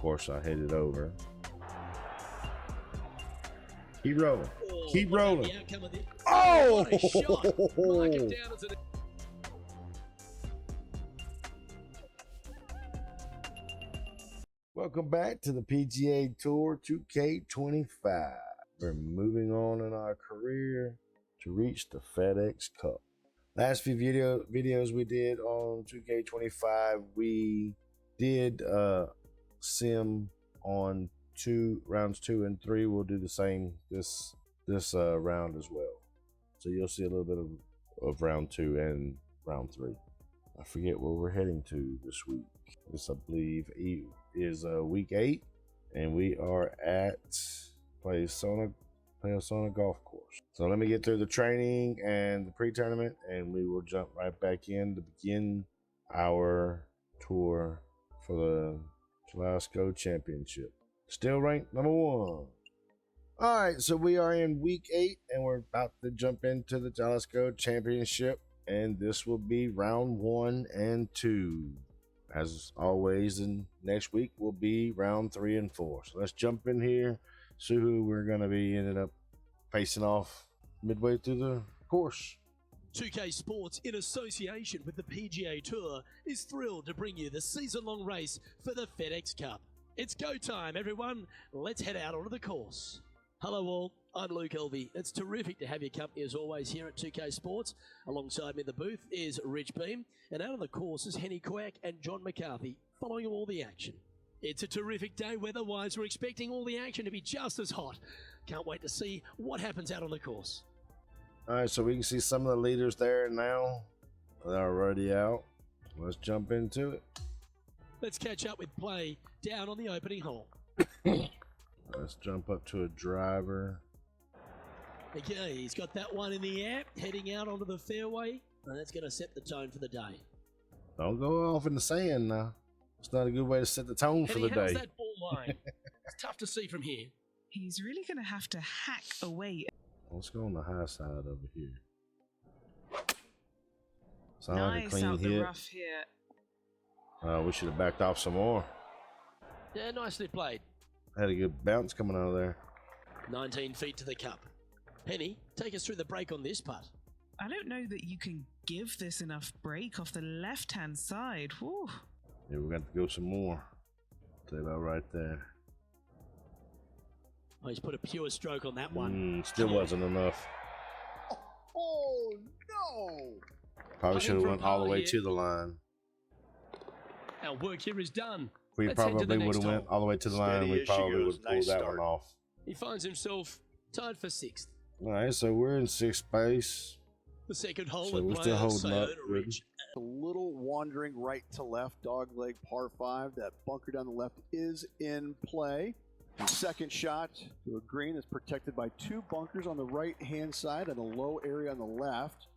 course, I hit it over. Keep rolling. Oh, Keep what about rolling. the outcome of this? Oh! What a shot. Mark it down as an... Welcome back to the PGA Tour 2K25. We're moving on in our career to reach the FedEx Cup. Last few videos we did on 2K25, we did sim on rounds 2 and 3. We'll do the same this round as well. So you'll see a little bit of round 2 and round 3. I forget where we're heading to this week. This, I believe, is week 8, and we are at Panickn Golf Course. So let me get through the training and the pre-tournament, and we will jump right back in to begin our tour for the Jalisco Championship. Still ranked number 1. All right, so we are in week 8, and we're about to jump into the Jalisco Championship, and this will be round 1 and 2. As always, and next week will be round 3 and 4. So let's jump in here, see who we're going to be ended up facing off midway through the course. 2K Sports, in association with the PGA Tour, is thrilled to bring you the season-long race for the FedEx Cup. It's go time, everyone. Let's head out onto the course. Hello all, I'm Luke Elvey. It's terrific to have your company as always here at 2K Sports. Alongside me in the booth is Rich Beam, and out on the course is Henny Quack and John McCarthy, following all the action. It's a terrific day weather-wise. We're expecting all the action to be just as hot. Can't wait to see what happens out on the course. All right, so we can see some of the leaders there now. They're already out. Let's jump into it. Let's catch up with play down on the opening hole. Let's jump up to a driver. Okay, he's got that one in the air, heading out onto the fairway, and that's going to set the tone for the day. Don't go off in the sand now. It's not a good way to set the tone for the how's day. that ball line? It's tough to see from here. He's really going to have to hack away. Let's go on the high side over here. Sound Nice like a clean out the hit. rough here. We should have backed off some more. Yeah, nicely played. Had a good bounce coming out of there. 19 feet to the cup. Penny, take us through the break on this putt. I don't know that you can give this enough break off the left-hand side. Whew. Yeah, we're going to go some more. Stay about right there. Oh, he's put a pure stroke on that one. Still wasn't enough. Oh, no! Probably Looking should have for a went all the par way here. to the line. Our work here is done. We Let's head to the probably next would have went hole. all the way to the line. Steady We as she probably goes. would have pulled Nice that start. one off. He finds himself tied for 6th. All right, so we're in 6th place. The second hole So at we're player still holding up. Sayona Good. Ridge. A little wandering right to left, dogleg par 5. That bunker down the left is in play. The second shot to a green is protected by 2 bunkers on the right-hand side and a low area on the left.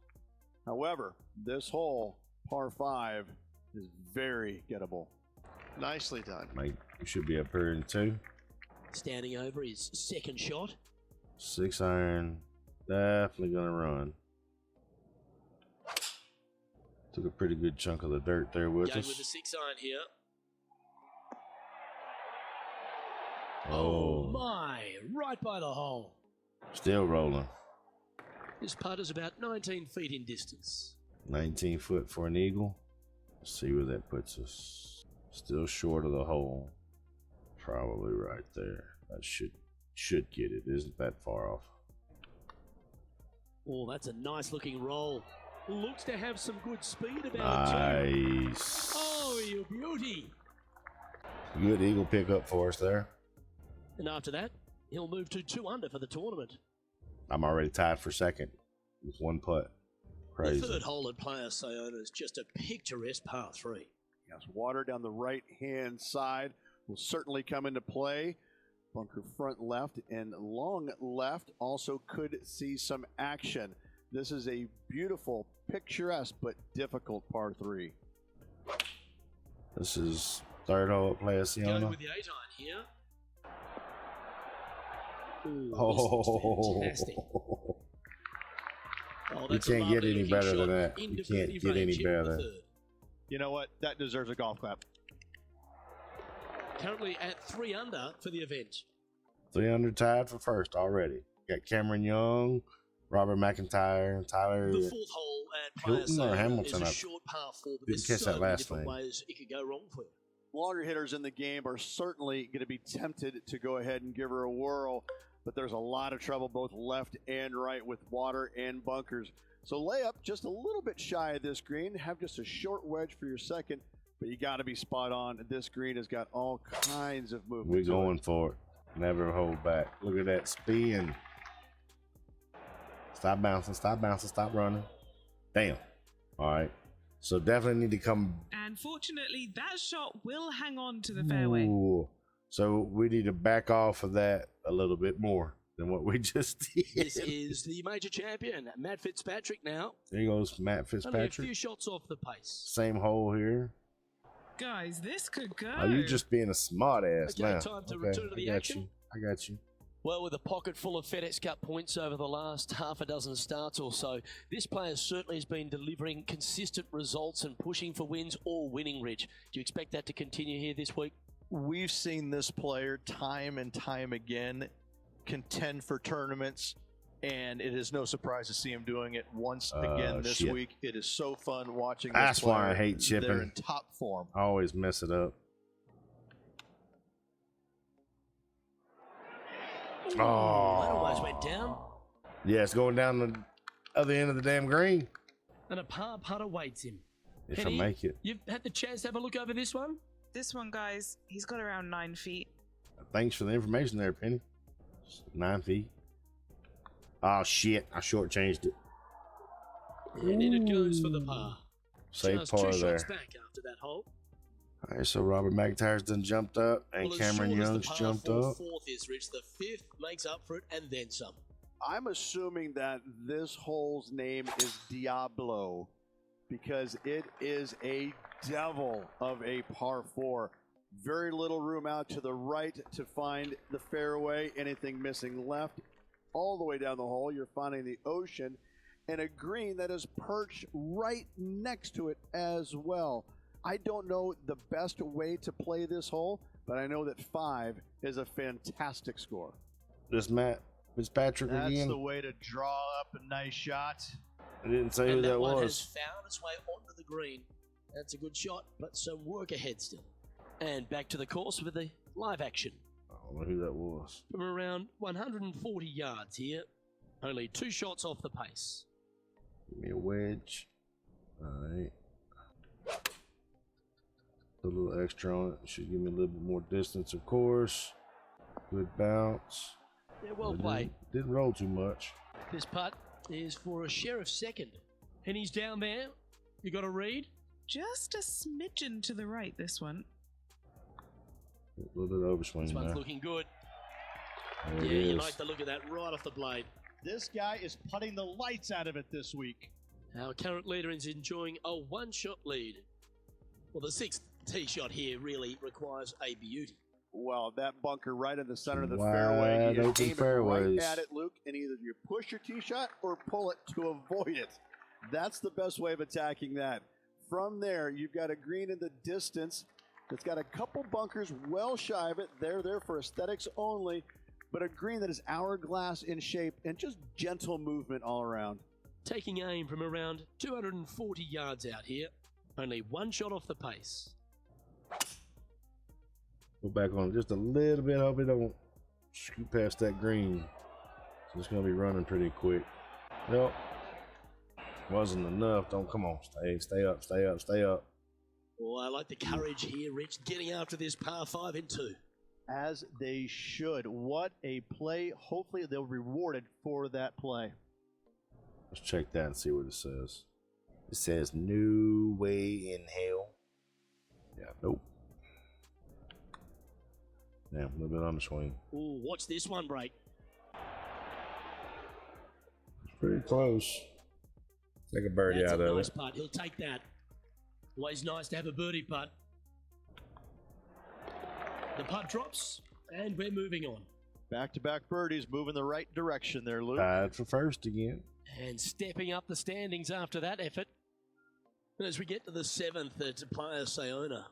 However, this hole, par 5, is very gettable. Nicely done. Mate, we should be up here in 2. Standing over his second shot. 6 iron. Definitely going to run. Took a pretty good chunk of the dirt there with Going us. with the 6 iron here. Oh, My, right by the hole. still rolling. This putt is about 19 feet in distance. 19 foot for an eagle. Let's see where that puts us. Still short of the hole. Probably right there. That should get it. Isn't that far off. Oh, that's a nice looking roll. Looks to have some good speed about it too. Nice. Oh, you beauty. Good eagle pickup for us there. And after that, he'll move to 2 under for the tournament. I'm already tied for 2nd with 1 putt. Crazy. The 3rd hole at Player Sayona is just a picturesque par 3. Yes, water down the right-hand side will certainly come into play. Bunker front left and long left also could see some action. This is a beautiful, picturesque, but difficult par 3. This is 3rd hole at Playa Going Siona. with the 8 iron here. Ooh, Oh, this is fantastic. Oh, you that's a can't get lovely any looking better shot than that. into You can't birdie get any range here in better. the than 3rd. You know what? That deserves a golf clap. Currently at 3 under for the event. 300 tied for first already. Got Cameron Young, Robert McIntyre, Tyler The 4th hole at Hilton or Players Hamilton. is I a short par 4, but didn't there's catch so that many last different name. ways it could go wrong for you. Longer hitters in the game are certainly going to be tempted to go ahead and give her a whirl, but there's a lot of trouble both left and right with water and bunkers. So lay up just a little bit shy of this green, have just a short wedge for your second, but you got to be spot on. This green has got all kinds of movement. We're going for it. Never hold back. Look at that spin. Stop bouncing, stop running. Damn. All right. So definitely need to come. And fortunately, that shot will hang on to the fairway. Ooh. So we need to back off of that a little bit more than what we just did. This is the major champion, Matt Fitzpatrick now. There goes Matt Only a Fitzpatrick. few shots off the pace. Same hole here. Guys, this could go. Are you just being a smart ass Okay, now? time to return to the action. I got you. Well, with a pocket full of FedEx Cup points over the last half a dozen starts or so, this player certainly has been delivering consistent results and pushing for wins or winning, Rich. Do you expect that to continue here this week? We've seen this player time and time again contend for tournaments, and it is no surprise to see him doing it once again this week. It is so fun watching this That's player. why I hate chipping. They're in top form. I always mess it up. That almost went down. Yeah, it's going down the other end of the damn green. And a par putt awaits him. If Penny, I make it. You've had the chance to have a look over this one? This one, guys, he's got around 9 feet. Thanks for the information there, Penny. 9 feet. Oh, shit. I shortchanged it. And in it goes for the par. Save Just par two there. shots back after that hole. All right, so Robert McIntyre's done jumped up, and Well, as Cameron short as the Young's par jumped four up. fourth is, Rich, the 5th makes up for it and then some. I'm assuming that this hole's name is Diablo because it is a devil of a par 4. Very little room out to the right to find the fairway. Anything missing left. All the way down the hole, you're finding the ocean and a green that is perched right next to it as well. I don't know the best way to play this hole, but I know that 5 is a fantastic score. This Matt Fitzpatrick That's again. the way to draw up a nice shot. I didn't say who And that one has was. found its way onto the green. That's a good shot, but some work ahead still. And back to the course with the live action. I don't know who that was. From around 140 yards here. Only 2 shots off the pace. Give me a wedge. All right. Put a little extra on it. Should give me a little bit more distance, of course. Good bounce. Yeah, well It played. Didn't roll too much. This putt is for a sheriff second. And he's down there. You got to read. Just a smidgen to the right, this one. A little bit of overswing This one's there. looking good. There Yeah, it you is. like the look of that right off the blade. This guy is putting the lights out of it this week. Our current leader is enjoying a 1-shot lead. Well, the 6th tee shot here really requires a beauty. Well, that bunker right in the center of the Wide fairway. You open aim it fairways. right at it, Luke, and either you push your tee shot or pull it to avoid it. That's the best way of attacking that. From there, you've got a green in the distance. It's got a couple bunkers well shy of it. They're there for aesthetics only, but a green that is hourglass in shape and just gentle movement all around. Taking aim from around 240 yards out here. Only 1 shot off the pace. Go back on it just a little bit. Hope it don't scoot past that green. So it's going to be running pretty quick. Nope. Wasn't enough. Don't come on. Stay up, stay up, stay up. Oh, I like the courage here, Rich, getting after this par 5 in 2. As they should. What a play. Hopefully they'll be rewarded for that play. Let's check that and see what it says. It says no way in hell. Yeah, nope. Yeah, a little bit on the swing. Ooh, watch this one break. It's pretty close. Take a birdie That's out a of nice it. putt. He'll take that. Always nice to have a birdie putt. The putt drops, and we're moving on. Back-to-back birdies moving the right direction there, Luke. Tied for first again. And stepping up the standings after that effort. And as we get to the 7th at Playa Sayona,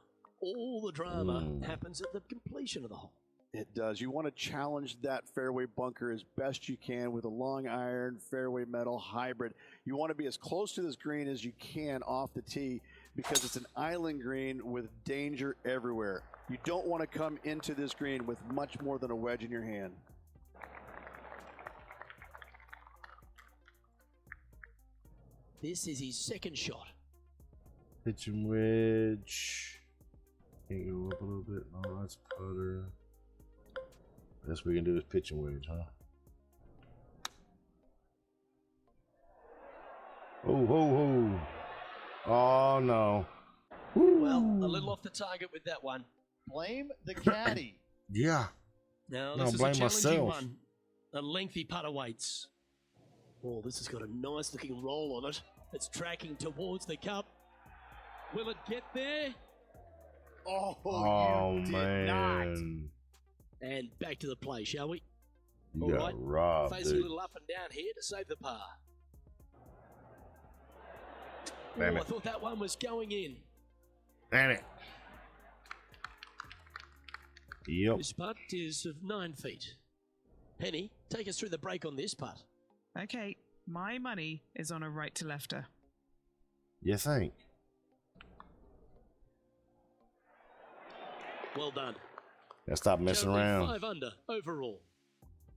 all the drama happens at the completion of the hole. It does. You want to challenge that fairway bunker as best you can with a long iron, fairway metal hybrid. You want to be as close to this green as you can off the tee because it's an island green with danger everywhere. You don't want to come into this green with much more than a wedge in your hand. This is his second shot. Pitching wedge. Can you go up a little bit? No, that's putter. Best we can do is pitching wedge, huh? Oh. Oh, no. Well, a little off the target with that one. Blame the caddy. Yeah. Now, No, this is a blame challenging myself. one. A lengthy putt awaits. Oh, this has got a nice looking roll on it. It's tracking towards the cup. Will it get there? Oh, you did man. not. And back to the play, shall we? You All got right. robbed, Facing a dude. little up and down here to save the par. Damn I it. thought that one was going in. Damn it. Yep. This putt is of 9 feet. Penny, take us through the break on this putt. Okay, my money is on a right to lefter. You think? Well done. Gotta stop messing Currently around. 5 under overall.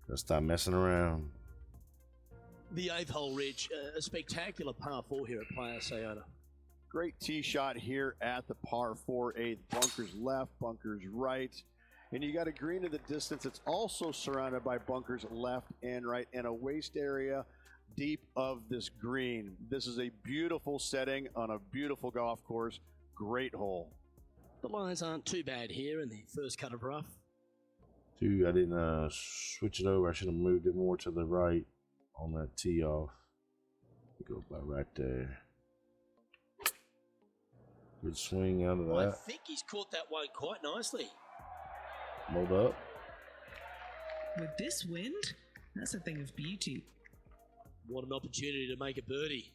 Gotta stop messing around. The 8th hole, Rich, a spectacular par 4 here at Playa Sayona. Great tee shot here at the par 4 8. Bunkers left, bunkers right. And you got a green in the distance. It's also surrounded by bunkers left and right and a waste area deep of this green. This is a beautiful setting on a beautiful golf course. Great hole. The lines aren't too bad here in the first cut of rough. Dude, I didn't switch it over. I should have moved it more to the right on that tee off. Go by right there. Good swing out of I that. think he's caught that one quite nicely. Hold up. With this wind, that's a thing of beauty. What an opportunity to make a birdie.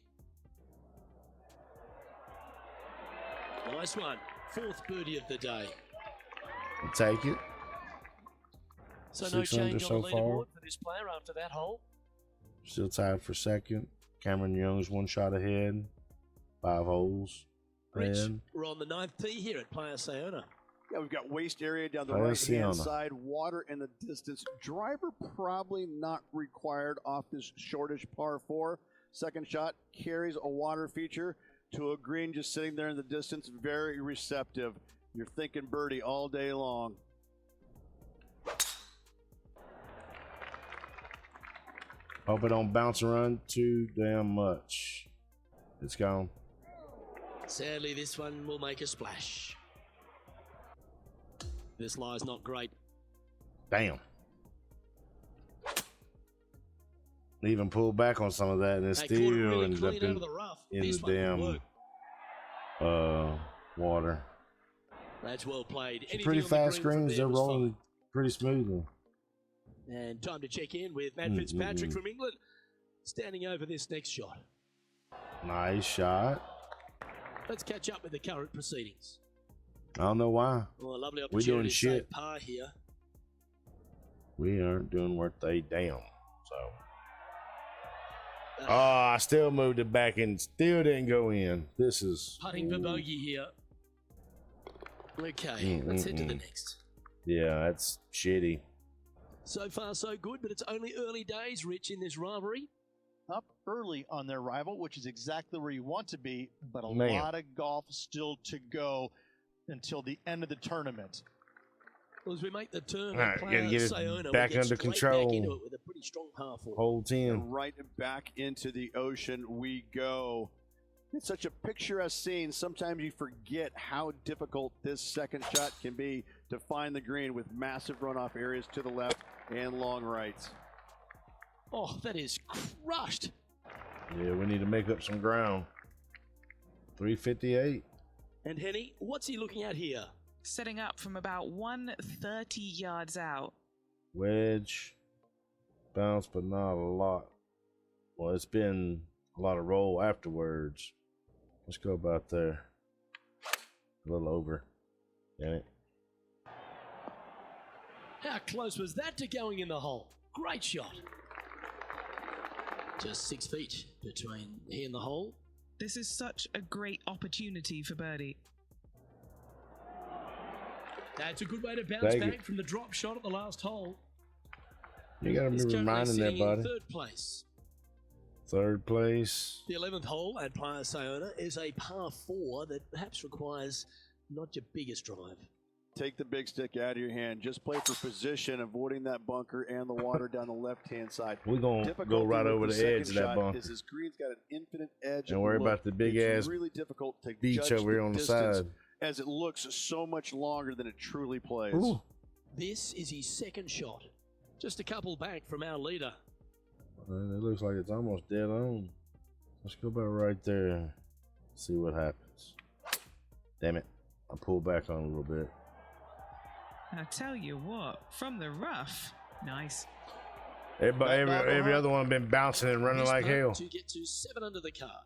Nice one. 4th birdie of the day. I'll take it. So no 6 under change so on the far. leaderboard for this player after that hole. Still tied for second. Cameron Young's 1 shot ahead. 5 holes. Rich, And we're on the 9th tee here at Playa Sayona. Yeah, we've got waste area down the Playa right-hand Sayona. side, water in the distance. Driver probably not required off this shortish par 4. Second shot carries a water feature to a green just sitting there in the distance. Very receptive. You're thinking birdie all day long. hope it don't bounce around too damn much. It's gone. Sadly, this one will make a splash. This lie's not great. Damn. Even pulled back on some of that, and it They still caught it really ended clean up out of the rough. in This the one will damn work. water. That's well played. Some pretty fast greens. They're rolling fine. pretty smoothly. And time to check in with Matt Fitzpatrick from England, standing over this next shot. Nice shot. Let's catch up with the current proceedings. I don't know why. Well, a lovely We opportunity doing to shit. save par here. We aren't doing worth a damn. So. Oh, I still moved it back and still didn't go in. This is. Putting for bogey here. Okay, let's head to the next. Yeah, that's shitty. So far, so good, but it's only early days, Rich, in this rivalry. Up early on their rival, which is exactly where you want to be, but a Man. lot of golf still to go until the end of the tournament. Well, as we make the turn, All right, Playa gotta get it Sayona, back we get under straight control. Back into it with a pretty strong par 4. Hole 10. Right back into the ocean we go. It's such a picturesque scene. Sometimes you forget how difficult this second shot can be to find the green with massive runoff areas to the left and long rights. Oh, that is crushed. Yeah, we need to make up some ground. 358. And Henny, what's he looking at here? Setting up from about 130 yards out. Wedge. Bounce, but not a lot. Well, it's been a lot of roll afterwards. Let's go about there. A little over. Damn it. How close was that to going in the hole? Great shot. Just 6 feet between he and the hole. This is such a great opportunity for birdie. That's a good way to bounce back from the drop shot at the last hole. You gotta be reminding that, buddy. Third place. Third place. The 11th hole at Playa Sayona is a par 4 that perhaps requires not your biggest drive. Take the big stick out of your hand. Just play for position, avoiding that bunker and the water down the left-hand side. We're going to go right over the edge of that bunker. This green's got an infinite edge. Don't worry about the big-ass really difficult to beach over here on the side. As it looks so much longer than it truly plays. Ooh. This is his second shot. Just a couple back from our leader. Man, it looks like it's almost dead on. Let's go about right there. See what happens. Damn it. I pulled back on a little bit. I tell you what, from the rough. Nice. Every other one been bouncing and running like hell. To get to 7 under the car.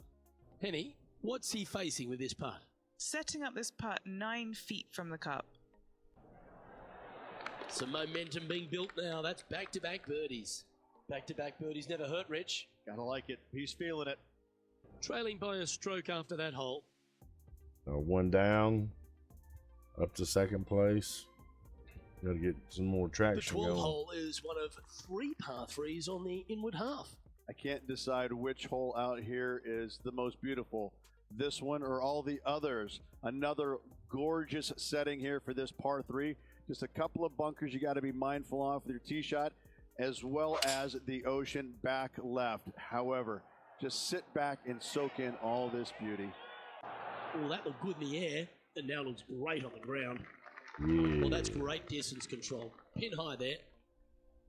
Henny, what's he facing with this putt? Setting up this putt 9 feet from the cup. Some momentum being built now. That's back-to-back birdies. Back-to-back birdies never hurt, Rich. Gotta like it. He's feeling it. Trailing by a stroke after that hole. One down. Up to second place. Got to get some more traction The 12th going. hole is one of 3 par 3s on the inward half. I can't decide which hole out here is the most beautiful. This one or all the others. Another gorgeous setting here for this par 3. Just a couple of bunkers you got to be mindful of with your tee shot, as well as the ocean back left. However, just sit back and soak in all this beauty. Well, that looked good in the air, and now looks great on the ground. Yeah. Well, that's great distance control. Pin high there.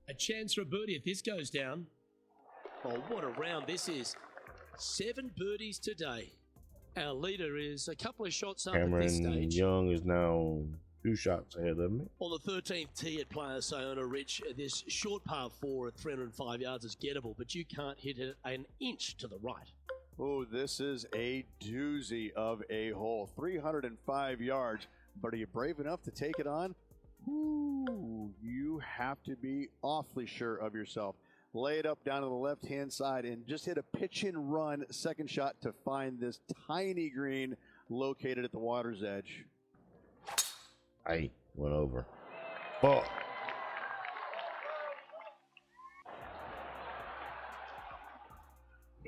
A chance for a birdie if this goes down. Oh, what a round this is. 7 birdies today. Our leader is a couple of shots up at this Cameron stage. Young is now 2 shots ahead of me. On the 13th tee at Playa Sayona, Rich, this short par 4 at 305 yards is gettable, but you can't hit it an inch to the right. Oh, this is a doozy of a hole. 305 yards. But are you brave enough to take it on? Ooh, you have to be awfully sure of yourself. Lay it up down to the left-hand side and just hit a pitch and run second shot to find this tiny green located at the water's edge. Hey, went over. Fuck.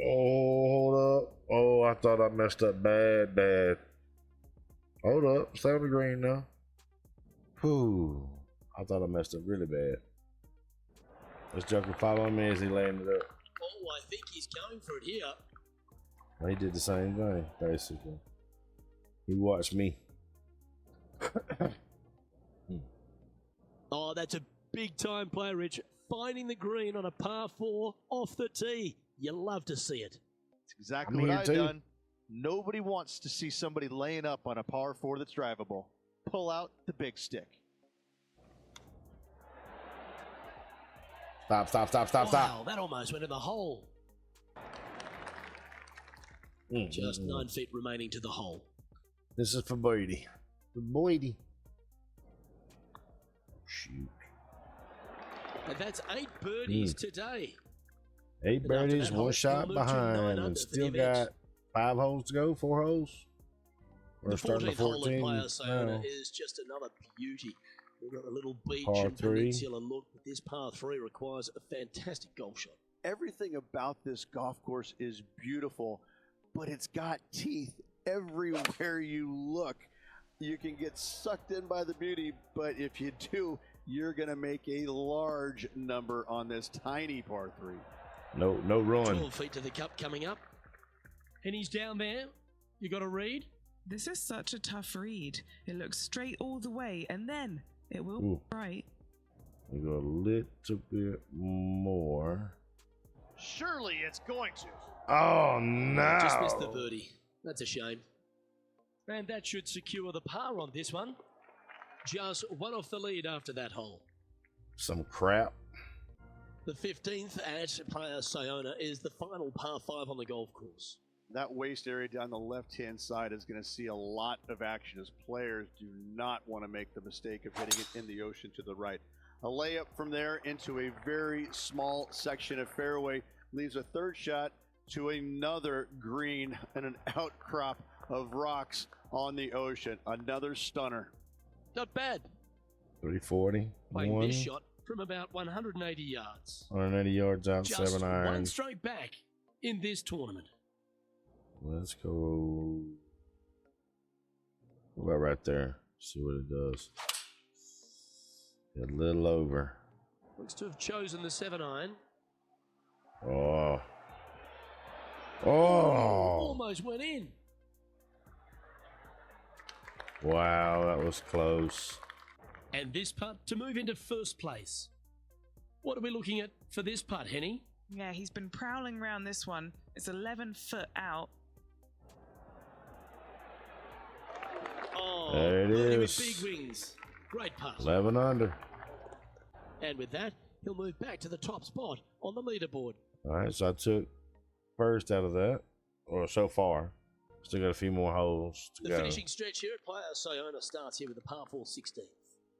Oh, hold up. Oh, I thought I messed up bad. Hold up. Stay on the green now. Whew. I thought I messed up really bad. This joker following me as he landed up. Oh, I think he's going for it here. Well, he did the same thing, basically. He watched me. Oh, that's a big-time play, Rich. Finding the green on a par 4 off the tee. You love to see it. It's exactly what I've done. Nobody wants to see somebody laying up on a par 4 that's drivable. Pull out the big stick. Stop. Wow, that almost went in the hole. Just 9 feet remaining to the hole. This is for Boydie. For Boydie. Shoot. And that's 8 birdies today. 8 birdies, that 1 hole, shot we'll move to 9 behind, under and for the still event. got 5 holes to go, 4 holes. We're The starting 14th at hole at 14 Playa Sayona now. is just another beauty. We've got a little beach Par and 3. peninsula look, but this par 3 requires a fantastic golf shot. Everything about this golf course is beautiful, but it's got teeth everywhere you look. You can get sucked in by the beauty, but if you do, you're going to make a large number on this tiny par 3. No run. 12 feet to the cup coming up. And he's down there. You got a read? This is such a tough read. It looks straight all the way, and then it will Ooh. be right. We go a little bit more. Surely it's going to. Oh, no. Just missed the birdie. That's a shame. And that should secure the par on this one. Just 1 off the lead after that hole. Some crap. The 15th at Playa Sayona is the final par 5 on the golf course. That waist area down the left-hand side is going to see a lot of action as players do not want to make the mistake of hitting it in the ocean to the right. A layup from there into a very small section of fairway leaves a third shot to another green and an outcrop of rocks on the ocean. Another stunner. Not bad. 340. Playing this shot from about 180 yards. 180 yards out, Just 7 iron. one stroke back in this tournament. Let's go. What about right there? See what it does. A little over. Looks to have chosen the 7 iron. Oh. Oh. Almost went in. Wow, that was close. And this putt to move into first place. What are we looking at for this putt, Henny? Yeah, he's been prowling around this one. It's 11 foot out. Oh, there it birdie is. with big wings. Great putt. 11 under. And with that, he'll move back to the top spot on the leaderboard. All right, so I took first out of that, or so far. Still got a few more holes to The go. finishing stretch here at Playa Sayona starts here with a par 4 16th.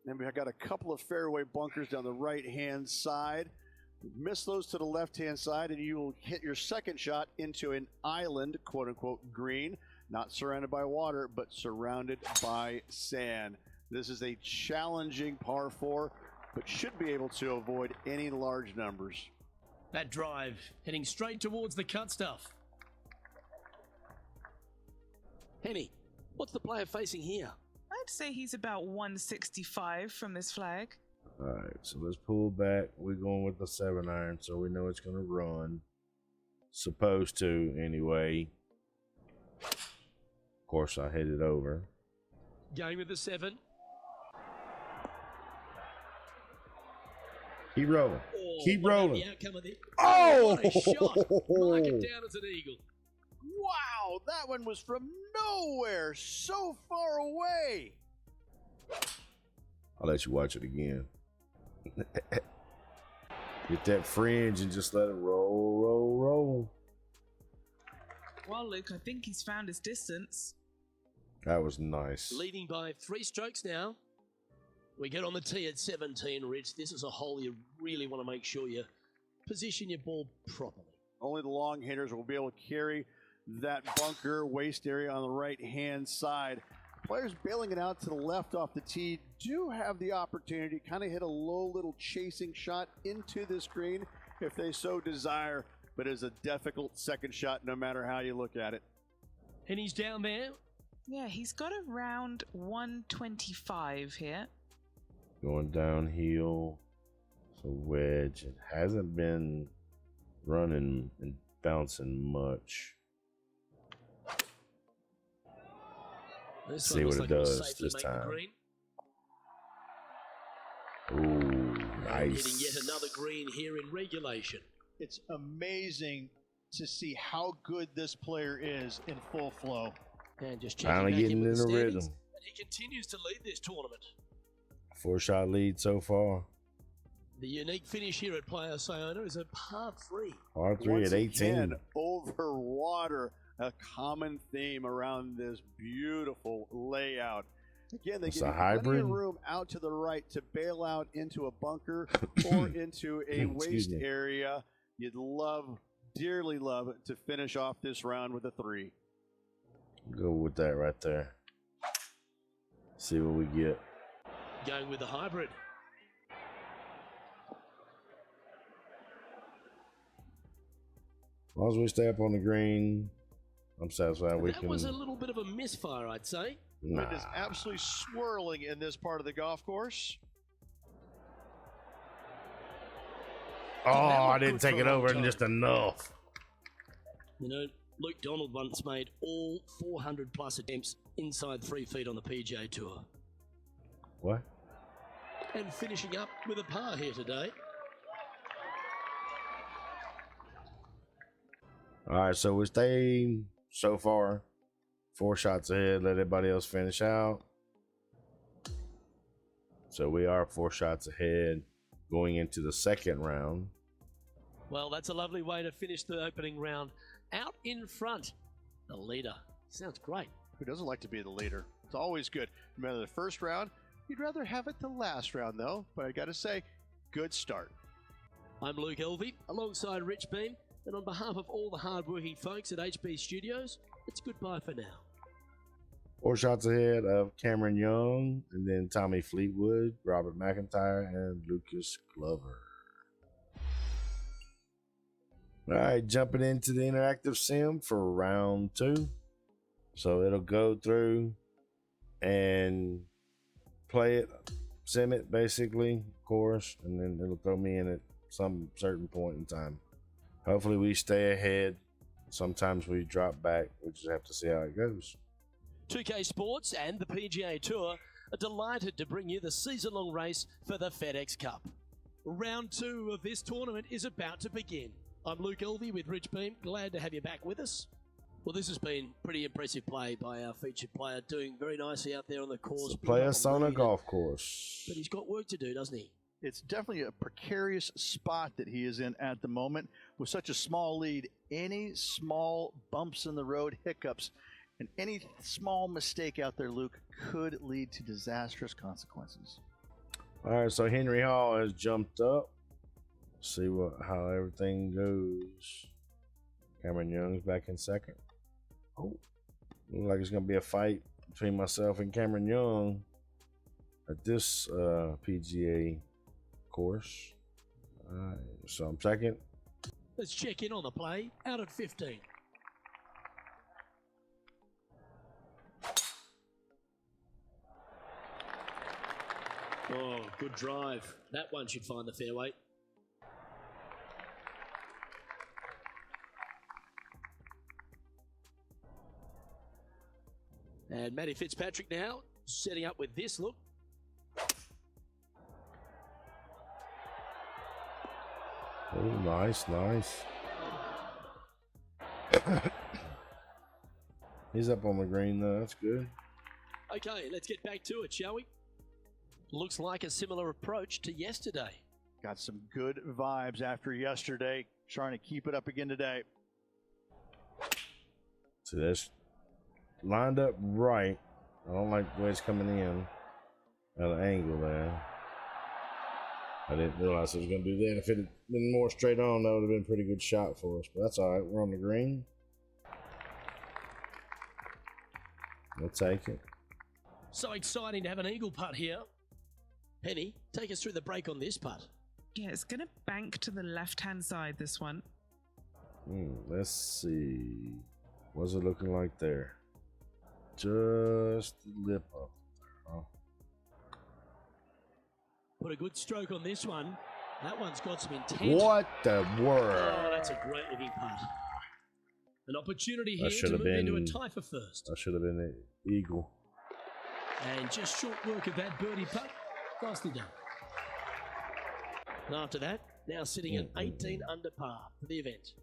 And we've got a couple of fairway bunkers down the right-hand side. Miss those to the left-hand side, and you will hit your second shot into an island, quote-unquote, green. Not surrounded by water, but surrounded by sand. This is a challenging par 4, but should be able to avoid any large numbers. That drive heading straight towards the cut stuff. Henny, what's the player facing here? I'd say he's about 165 from this flag. All right, so let's pull back. We're going with the 7 iron, so we know it's going to run. Supposed to, anyway. Of course, I hit it over. Going with the 7. Keep rolling. Oh, Keep what about rolling. the outcome of it? Oh! What a shot. Mark it down as an eagle. Wow, that one was from nowhere, so far away. I'll let you watch it again. Get that fringe and just let it roll, roll, roll. Well, Luke, I think he's found his distance. That was nice. Leading by 3 strokes now. We get on the tee at 17, Rich. This is a hole you really want to make sure you position your ball properly. Only the long hitters will be able to carry that bunker waist area on the right-hand side. Players bailing it out to the left off the tee do have the opportunity to kind of hit a low little chasing shot into this green if they so desire, but it is a difficult second shot no matter how you look at it. And he's down there. Yeah, he's got around 125 here. Going downhill. So wedge. It hasn't been running and bouncing much. This See one what looks it like it'll does safely this make the time. green. Ooh, Hitting nice. yet another green here in regulation. It's amazing to see how good this player is in full flow. And just checking Finally back in getting with in the the standings, rhythm. and he continues to lead this tournament. 4-shot lead so far. The unique finish here at Playa Sayona is a par 3. Par 3 Once at 18. again, over water, a common theme around this beautiful layout. Again, they It's give a you plenty hybrid? of room out to the right to bail out into a bunker or into a Excuse waist me. area. You'd love, dearly love, to finish off this round with a 3. Go with that right there. See what we get. Going with the hybrid. As long as we stay up on the green, I'm satisfied we That can. was a little bit of a misfire, I'd say. Nah. Wind is absolutely swirling in this part of the golf course. Oh, I Good didn't for take a it long over time. just enough. You know, Luke Donald once made all 400 plus attempts inside 3 feet on the PGA Tour. What? And finishing up with a par here today. All right, so we stay so far 4 shots ahead. Let everybody else finish out. So we are 4 shots ahead going into the second round. Well, that's a lovely way to finish the opening round. Out in front The leader. Sounds great. Who doesn't like to be the leader? It's always good. No matter the first round, you'd rather have it the last round, though. But I got to say, good start. I'm Luke Elvey, alongside Rich Beam, and on behalf of all the hard-working folks at HB Studios, it's goodbye for now. 4 shots ahead of Cameron Young, and then Tommy Fleetwood, Robert McIntyre, and Lucas Glover. All right, jumping into the interactive sim for round 2. So it'll go through and play it, sim it basically, of course, and then it'll throw me in at some certain point in time. Hopefully we stay ahead. Sometimes we drop back. We just have to see how it goes. 2K Sports and the PGA Tour are delighted to bring you the season-long race for the FedEx Cup. Round 2 of this tournament is about to begin. I'm Luke Elvey with Rich Beam. Glad to have you back with us. Well, this has been pretty impressive play by our featured player, doing very nicely out there on the course. Playa-Sona golf course. But he's got work to do, doesn't he? It's definitely a precarious spot that he is in at the moment. With such a small lead, any small bumps in the road, hiccups, and any small mistake out there, Luke, could lead to disastrous consequences. All right, so Henry Hall has jumped up. See how everything goes. Cameron Young's back in second. Oh, looks like it's going to be a fight between myself and Cameron Young at this PGA course. All right, so I'm second. Let's check in on the play. Out at 15. Oh, good drive. That one should find the fairway. And Matty Fitzpatrick now setting up with this look. Oh, nice, nice. He's up on the green though, that's good. Okay, let's get back to it, shall we? Looks like a similar approach to yesterday. Got some good vibes after yesterday. Trying to keep it up again today. So that's lined up right. I don't like the way it's coming in at an angle there. I didn't realize it was going to do that. If it had been more straight on, that would have been a pretty good shot for us. But that's all right. We're on the green. We'll take it. So exciting to have an eagle putt here. Penny, take us through the break on this putt. Yeah, it's going to bank to the left-hand side, this one. Let's see. What's it looking like there? Just a lip up. Oh. Put a good stroke on this one. That one's got some intent. What the world? Oh, that's a great looking putt. An opportunity here to move into a tie for first. I should have been an eagle. And just short work of that birdie putt. Nicely done. And after that, now sitting at 18 under par for the event.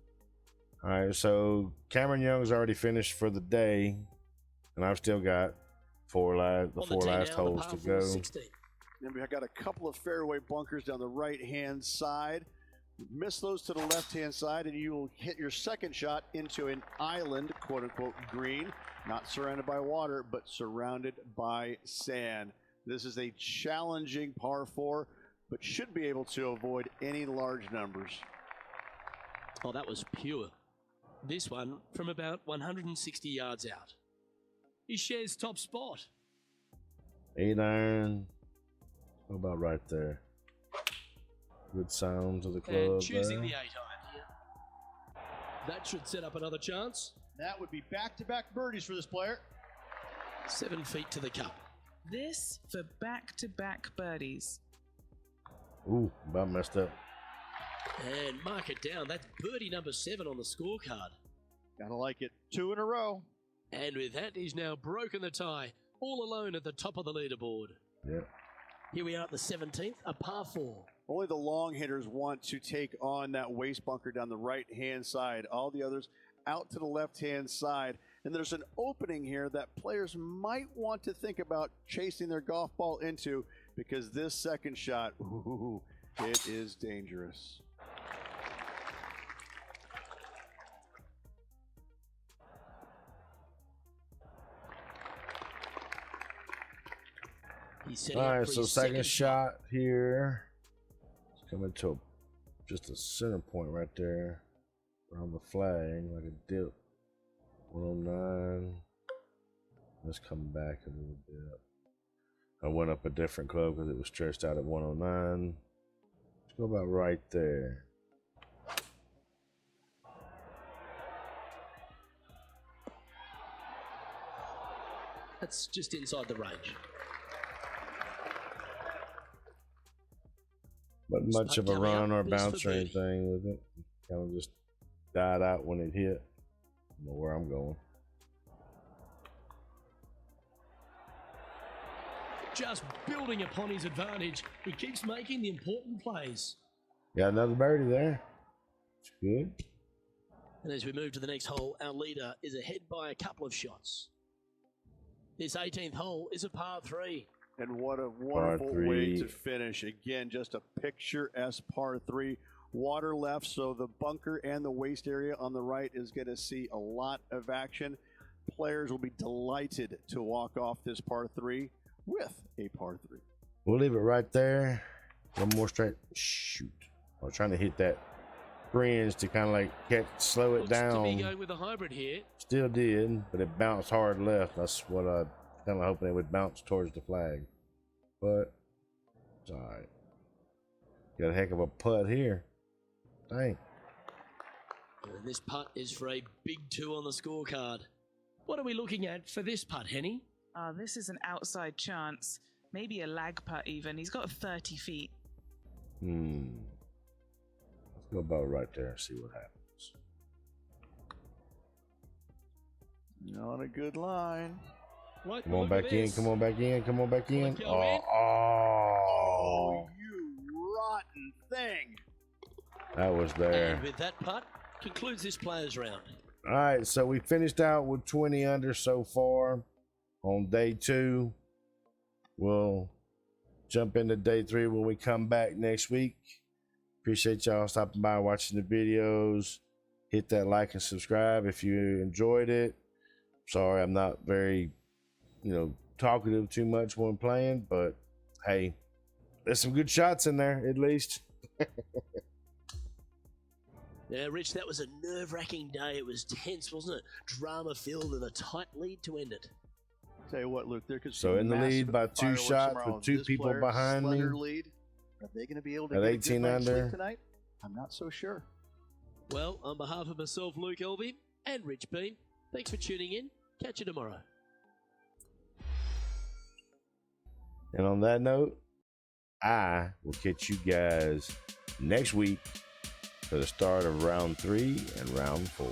All right, so Cameron Young's already finished for the day, and I've still got the four last holes to go. 16. And we've got a couple of fairway bunkers down the right-hand side. Miss those to the left-hand side, and you will hit your second shot into an island, quote-unquote, green. Not surrounded by water, but surrounded by sand. This is a challenging par 4, but should be able to avoid any large numbers. Oh, that was pure. This one from about 160 yards out. He shares top spot. 8-iron. How about right there? Good sound to the club. And choosing there. the 8-iron here. That should set up another chance. That would be back-to-back birdies for this player. 7 feet to the cup. This for back-to-back birdies. Ooh, about messed up. And mark it down. That's birdie number 7 on the scorecard. Gotta like it. 2 in a row. And with that, he's now broken the tie, all alone at the top of the leaderboard. Yep. Here we are at the 17th, a par 4. Only the long hitters want to take on that waste bunker down the right-hand side. All the others out to the left-hand side. And there's an opening here that players might want to think about chasing their golf ball into, because this second shot, ooh, it is dangerous. He's setting All up right, for so his second shot here. It's coming to just a center point right there around the flag, like a dip. 109. Let's come back a little bit. I went up a different club because it was stretched out at 109. Let's go about right there. That's just inside the range. But much of a Coming run up or is bounce for or birdie. anything with it. Kind of just died out when it hit. I don't know where I'm going. Just building upon his advantage. He keeps making the important plays. Got another birdie there. It's good. And as we move to the next hole, our leader is ahead by a couple of shots. This 18th hole is a par 3. And what a wonderful way to finish. Again, just a picturesque par 3. Water left, so the bunker and the waste area on the right is going to see a lot of action. Players will be delighted to walk off this par 3 with a par 3. We'll leave it right there. One more straight. Shoot. I was trying to hit that fringe to kind of like slow it Looks to be down. going with a hybrid here. Still did, but it bounced hard left. That's what I kind of hoping it would bounce towards the flag. But it's all right. Got a heck of a putt here. Dang. And this putt is for a big 2 on the scorecard. What are we looking at for this putt, Henny? This is an outside chance. Maybe a lag putt even. He's got 30 feet. Let's go about right there and see what happens. Not a good line. Right, Come on look at back in. this. Come on back in. Come on back in. Will it go in? Oh, You rotten thing. that was there. And with that putt, concludes this players round. All right, so we finished out with 20 under so far on day 2. We'll jump into day 3 when we come back next week. Appreciate y'all stopping by, watching the videos. Hit that like and subscribe if you enjoyed it. Sorry, I'm not very, talkative too much when playing, but hey, there's some good shots in there at least. Yeah, Rich, that was a nerve-wracking day. It was tense, wasn't it? Drama-filled and a tight lead to end it. Tell you what, Luke, there could So in the lead by 2 shots with 2 people behind me. Lead. Are they going to be able to At get 18 a good night's under. sleep tonight? I'm not so sure. Well, on behalf of myself, Luke Elvey, and Rich Beam, thanks for tuning in. Catch you tomorrow. And on that note, I will catch you guys next week for the start of round 3 and round 4.